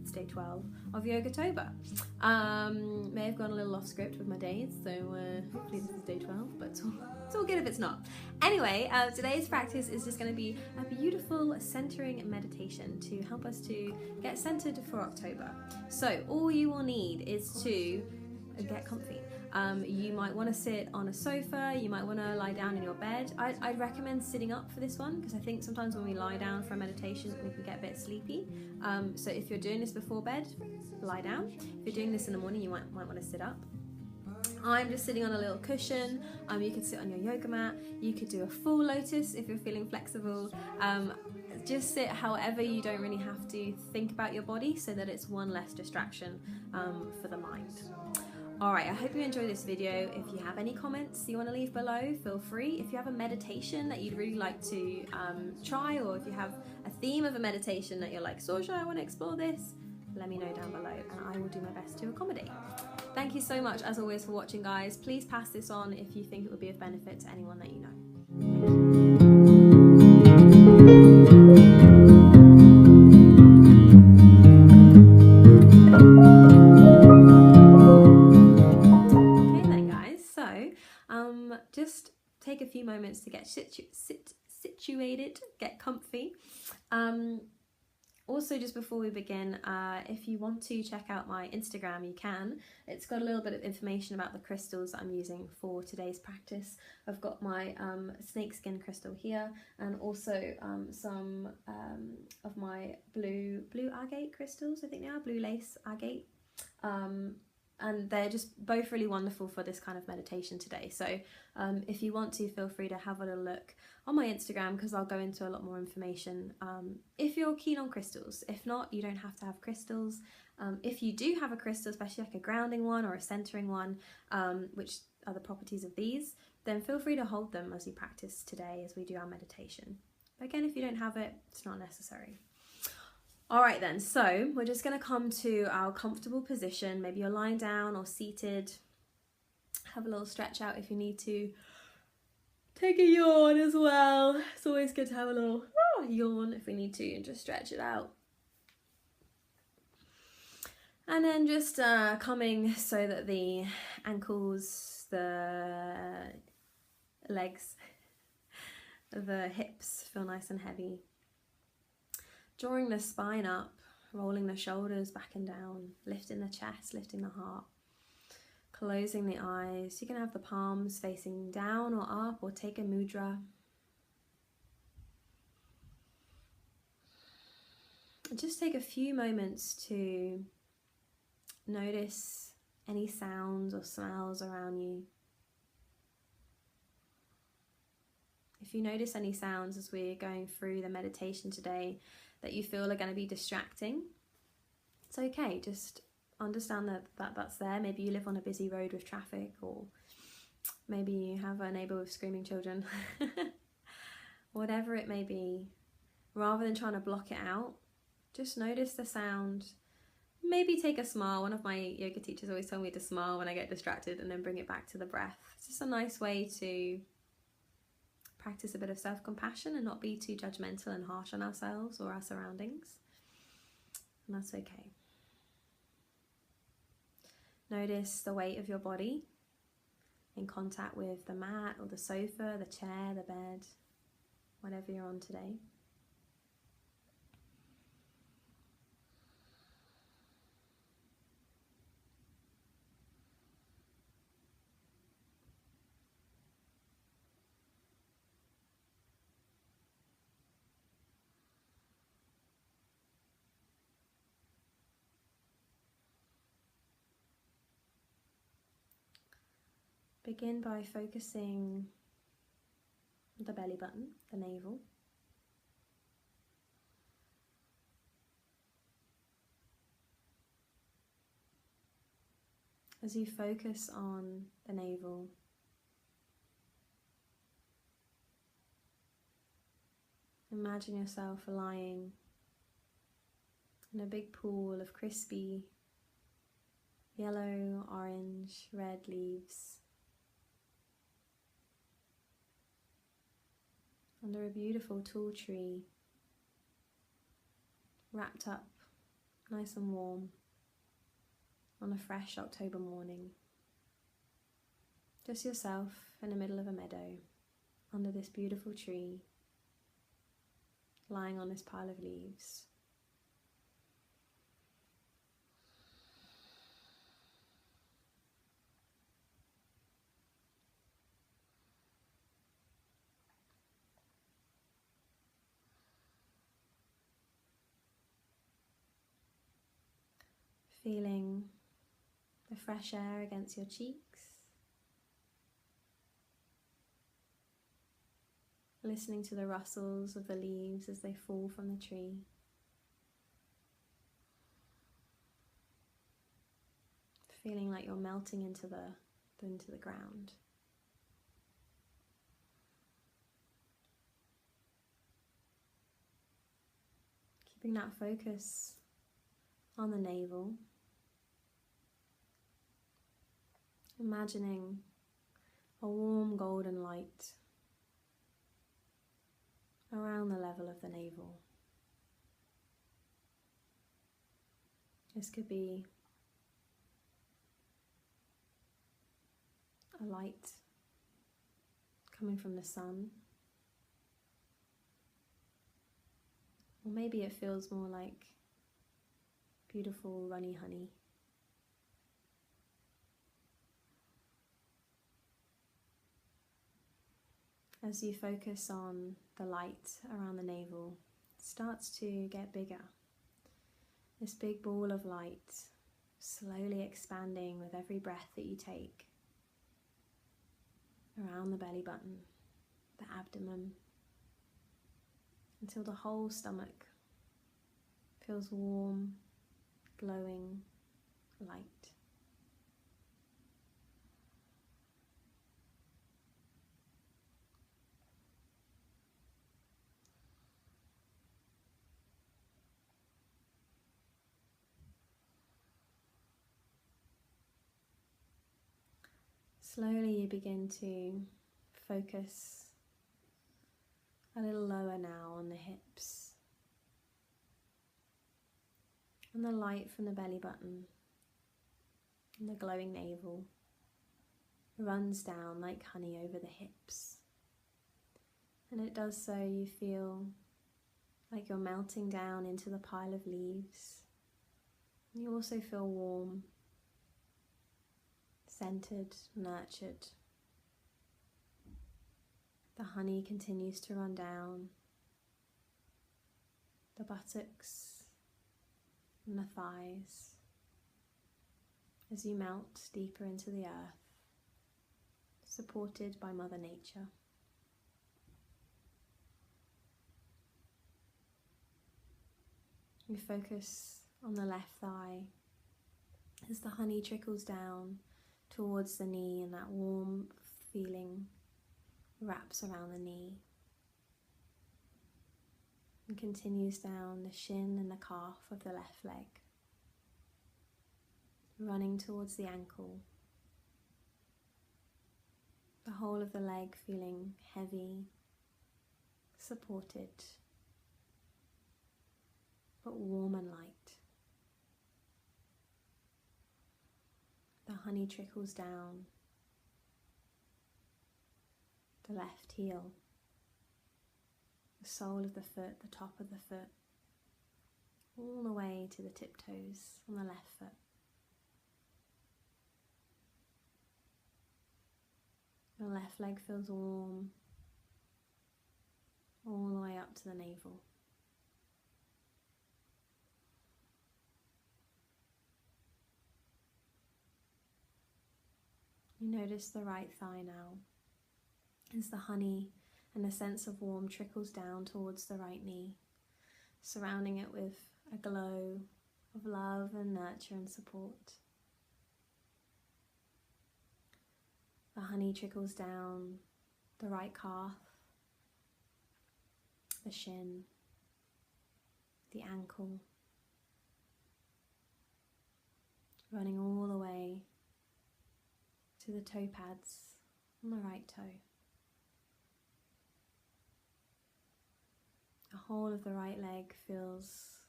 it's day 12 of YOGATOBER. May have gone a little off script with my days, so hopefully this is day 12, but it's all good if it's not. Anyway, today's practice is just going to be a beautiful centering meditation to help us to get centered for October. So all you will need is to get comfy. You might want to sit on a sofa, you might want to lie down in your bed. I'd recommend sitting up for this one because I think sometimes when we lie down for a meditation we can get a bit sleepy. So if you're doing this before bed, lie down. If you're doing this in the morning, you might want to sit up. I'm just sitting on a little cushion. You could sit on your yoga mat. You could do a full lotus if you're feeling flexible. Just sit however you don't really have to think about your body so that it's one less distraction for the mind. Alright, I hope you enjoyed this video. If you have any comments you want to leave below, feel free. If you have a meditation that you'd really like to try, or if you have a theme of a meditation that you're like, Sorsha, I want to explore this, let me know down below and I will do my best to accommodate. Thank you so much as always for watching, guys. Please pass this on if you think it would be of benefit to anyone that you know. Just take a few moments to get situated, get comfy. Also, just before we begin, if you want to check out my Instagram, you can. It's got a little bit of information about the crystals that I'm using for today's practice. I've got my snakeskin crystal here, and also some of my blue agate crystals, I think they are, blue lace agate. And they're just both really wonderful for this kind of meditation today. So if you want to, feel free to have a little look on my Instagram because I'll go into a lot more information if you're keen on crystals. If not, you don't have to have crystals. If you do have a crystal, especially like a grounding one or a centering one, which are the properties of these, then feel free to hold them as you practice today as we do our meditation. But again, if you don't have it, it's not necessary. Alright then, so we're just going to come to our comfortable position. Maybe you're lying down or seated. Have a little stretch out if you need to. Take a yawn as well. It's always good to have a little yawn if we need to and just stretch it out. And then just coming so that the ankles, the legs, the hips feel nice and heavy. Drawing the spine up, rolling the shoulders back and down, lifting the chest, lifting the heart, closing the eyes. You can have the palms facing down or up, or take a mudra. And just take a few moments to notice any sounds or smells around you. If you notice any sounds as we're going through the meditation today that you feel are going to be distracting, it's okay. Just understand that that's there. Maybe you live on a busy road with traffic, or maybe you have a neighbour with screaming children. Whatever it may be, rather than trying to block it out, just notice the sound. Maybe take a smile. One of my yoga teachers always told me to smile when I get distracted and then bring it back to the breath. It's just a nice way to practice a bit of self-compassion and not be too judgmental and harsh on ourselves or our surroundings. And that's okay. Notice the weight of your body in contact with the mat or the sofa, the chair, the bed, whatever you're on today. Begin by focusing the belly button, the navel. As you focus on the navel, imagine yourself lying in a big pool of crispy yellow, orange, red leaves under a beautiful tall tree, wrapped up nice and warm on a fresh October morning. Just yourself in the middle of a meadow, under this beautiful tree, lying on this pile of leaves. Feeling the fresh air against your cheeks, listening to the rustles of the leaves as they fall from the tree. Feeling like you're melting into the ground. Keeping that focus on the navel. Imagining a warm golden light around the level of the navel. This could be a light coming from the sun, or maybe it feels more like beautiful runny honey. As you focus on the light around the navel, it starts to get bigger. This big ball of light slowly expanding with every breath that you take around the belly button, the abdomen, until the whole stomach feels warm, glowing light. Slowly you begin to focus a little lower now on the hips, and the light from the belly button and the glowing navel runs down like honey over the hips. And it does so, you feel like you're melting down into the pile of leaves. And you also feel warm, centered, nurtured. The honey continues to run down the buttocks and the thighs as you melt deeper into the earth, supported by Mother Nature. You focus on the left thigh as the honey trickles down towards the knee, and that warm feeling wraps around the knee and continues down the shin and the calf of the left leg, running towards the ankle. The whole of the leg feeling heavy, supported, but warm and light. The honey trickles down the left heel, the sole of the foot, the top of the foot, all the way to the tiptoes on the left foot. The left leg feels warm, all the way up to the navel. You notice the right thigh now, as the honey and a sense of warmth trickles down towards the right knee, surrounding it with a glow of love and nurture and support. The honey trickles down the right calf, the shin, the ankle, running all the way to the toe pads on the right toe. The whole of the right leg feels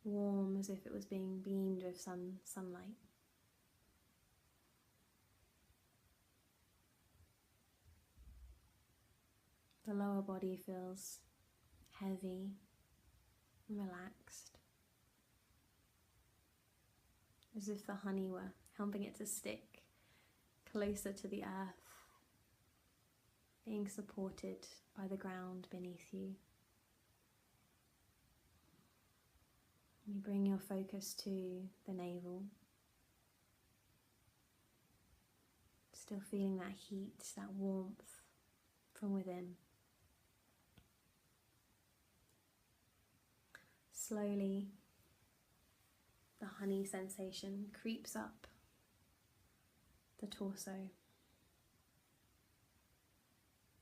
warm as if it was being beamed with sunlight. The lower body feels heavy and relaxed, as if the honey were helping it to stick closer to the earth, being supported by the ground beneath you. You bring your focus to the navel, still feeling that heat, that warmth from within. Slowly, the honey sensation creeps up the torso,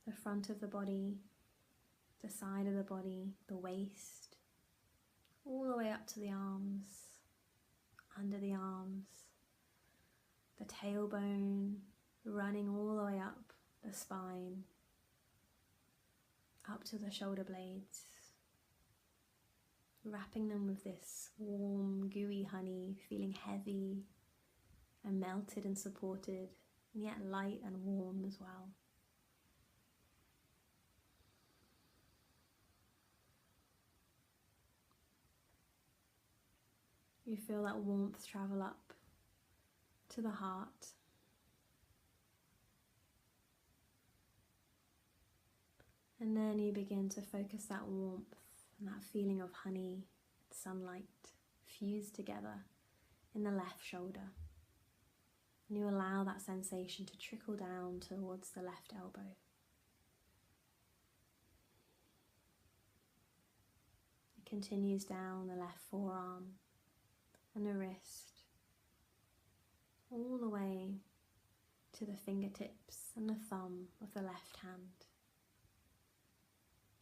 the front of the body, the side of the body, the waist, all the way up to the arms, under the arms, the tailbone, running all the way up the spine, up to the shoulder blades, wrapping them with this warm, gooey honey, feeling heavy and melted and supported, and yet light and warm as well. You feel that warmth travel up to the heart. And then you begin to focus that warmth and that feeling of honey, sunlight, fused together in the left shoulder. And you allow that sensation to trickle down towards the left elbow. It continues down the left forearm and the wrist, all the way to the fingertips and the thumb of the left hand.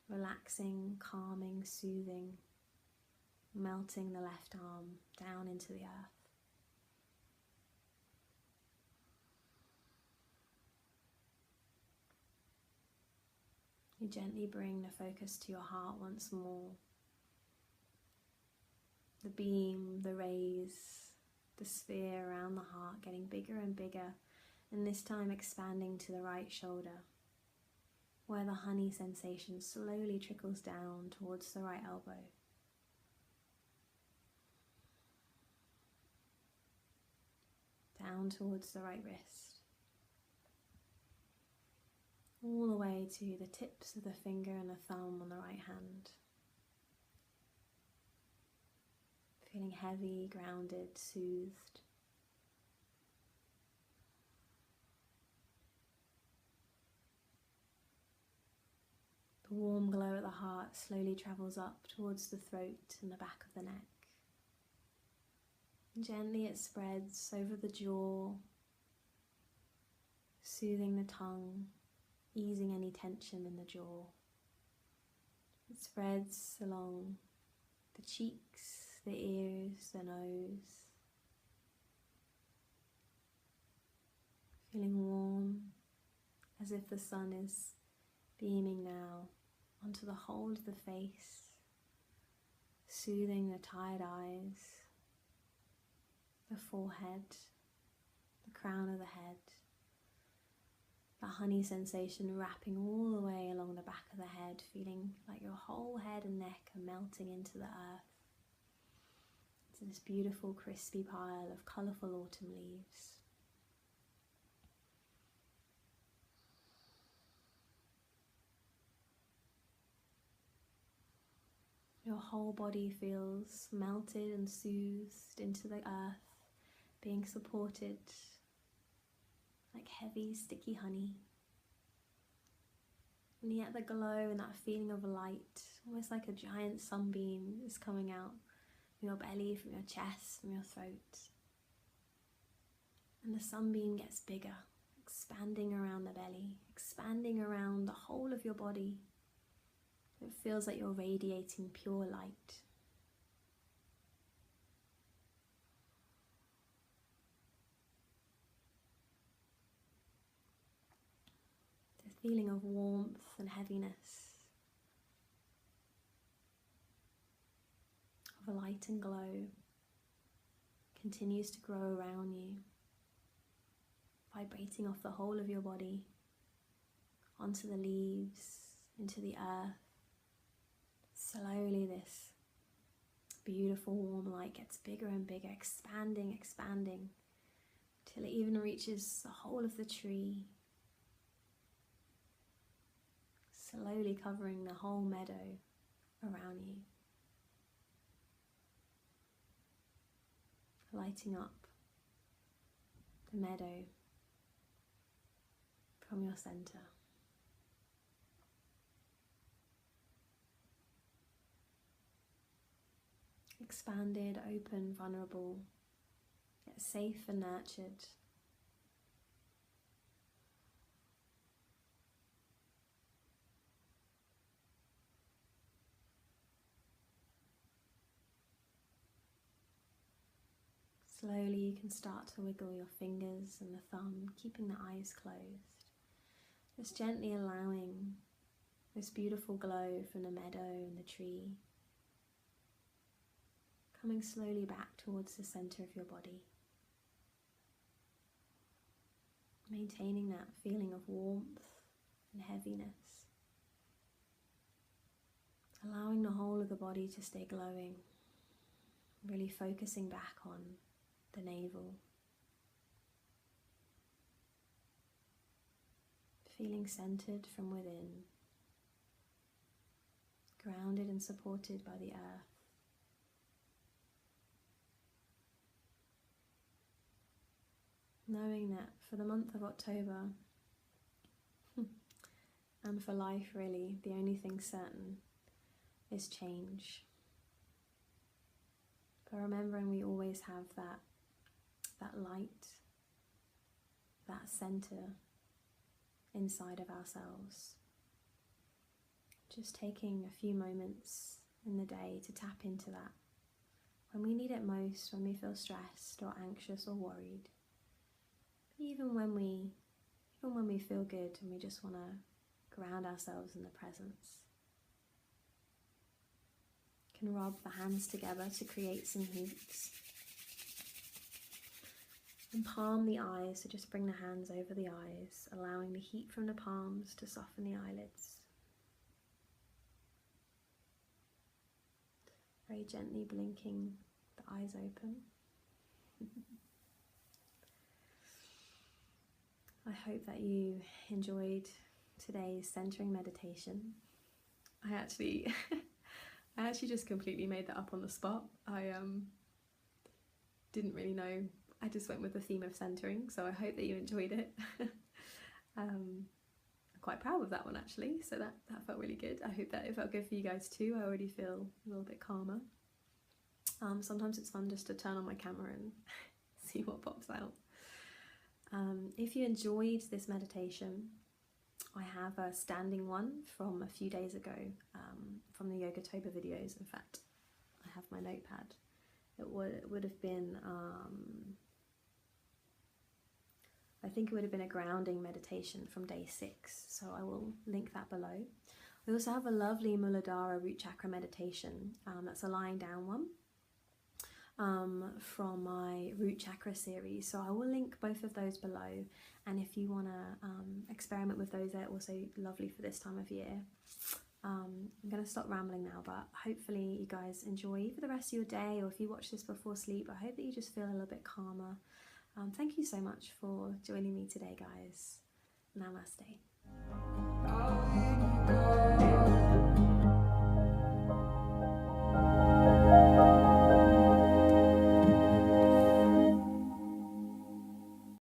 Relaxing, calming, soothing, melting the left arm down into the earth. You gently bring the focus to your heart once more. The beam, the rays, the sphere around the heart getting bigger and bigger, and this time expanding to the right shoulder, where the honey sensation slowly trickles down towards the right elbow. Down towards the right wrist. All the way to the tips of the finger and the thumb on the right hand. Feeling heavy, grounded, soothed. The warm glow at the heart slowly travels up towards the throat and the back of the neck. And gently it spreads over the jaw, soothing the tongue, easing any tension in the jaw. It spreads along the cheeks, the ears, the nose. Feeling warm, as if the sun is beaming now onto the whole of the face, soothing the tired eyes, the forehead, the crown of the head, the honey sensation wrapping all the way along the back of the head, feeling like your whole head and neck are melting into the earth. It's this beautiful crispy pile of colourful autumn leaves. Your whole body feels melted and soothed into the earth, being supported like heavy, sticky honey. And yet the glow and that feeling of light, almost like a giant sunbeam, is coming out from your belly, from your chest, from your throat. And the sunbeam gets bigger, expanding around the belly, expanding around the whole of your body. It feels like you're radiating pure light. The feeling of warmth and heaviness, of light and glow continues to grow around you, vibrating off the whole of your body, onto the leaves, into the earth. Slowly this beautiful warm light gets bigger and bigger, expanding, expanding, till it even reaches the whole of the tree, slowly covering the whole meadow around you, lighting up the meadow from your center. Expanded, open, vulnerable, yet safe and nurtured. Slowly you can start to wiggle your fingers and the thumb, keeping the eyes closed. Just gently allowing this beautiful glow from the meadow and the tree coming slowly back towards the center of your body. Maintaining that feeling of warmth and heaviness. Allowing the whole of the body to stay glowing. Really focusing back on the navel. Feeling centered from within. Grounded and supported by the earth. Knowing that for the month of October, and for life really, the only thing certain is change. But remembering we always have that light, that center inside of ourselves. Just taking a few moments in the day to tap into that. When we need it most, when we feel stressed or anxious or worried. Even when we feel good and we just want to ground ourselves in the presence. Can rub the hands together to create some heat. And palm the eyes, so just bring the hands over the eyes, allowing the heat from the palms to soften the eyelids. Very gently blinking the eyes open. I hope that you enjoyed today's centering meditation. I actually just completely made that up on the spot. I didn't really know. I just went with the theme of centering, so I hope that you enjoyed it. I'm quite proud of that one actually, so that felt really good. I hope that it felt good for you guys too. I already feel a little bit calmer. Sometimes it's fun just to turn on my camera and see what pops out. If you enjoyed this meditation, I have a standing one from a few days ago, from the YOGATOBER videos. In fact, I have my notepad. It would have been, I think it would have been a grounding meditation from day 6, so I will link that below. We also have a lovely Muladhara root chakra meditation, that's a lying down one. From my root chakra series, so I will link both of those below, and if you want to experiment with those, they're also lovely for this time of year. I'm going to stop rambling now, but hopefully you guys enjoy for the rest of your day, or if you watch this before sleep, I hope that you just feel a little bit calmer. Thank you so much for joining me today, guys. Namaste.